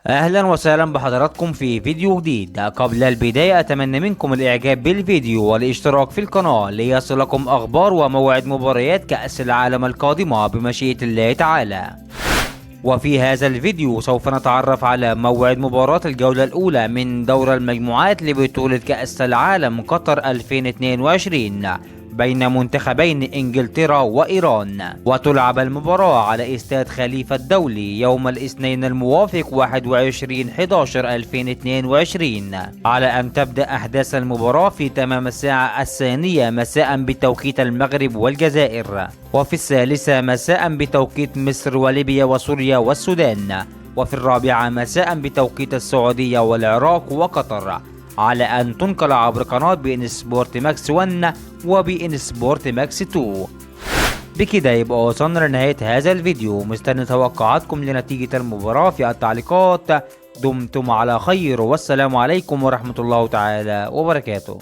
اهلا وسهلا بحضراتكم في فيديو جديد. قبل البداية اتمنى منكم الاعجاب بالفيديو والاشتراك في القناة ليصلكم اخبار وموعد مباريات كأس العالم القادمة بمشيئة الله تعالى. وفي هذا الفيديو سوف نتعرف على موعد مباراة الجولة الأولى من دور المجموعات لبطولة كأس العالم قطر 2022 بين منتخبين إنجلترا وإيران، وتلعب المباراة على استاد خليفة الدولي يوم الاثنين الموافق 21/11/2022، على أن تبدأ أحداث المباراة في تمام الساعة 2 مساء بتوقيت المغرب والجزائر، وفي 3 مساء بتوقيت مصر وليبيا وسوريا والسودان، وفي 4 مساء بتوقيت السعودية والعراق وقطر، على أن تنقل عبر قناة بي إن سبورت ماكس 1 وبي إن سبورت ماكس 2. بكده يبقى وصلنا لنهاية هذا الفيديو، مستني توقعاتكم لنتيجة المباراة في التعليقات. دمتم على خير، والسلام عليكم ورحمة الله تعالى وبركاته.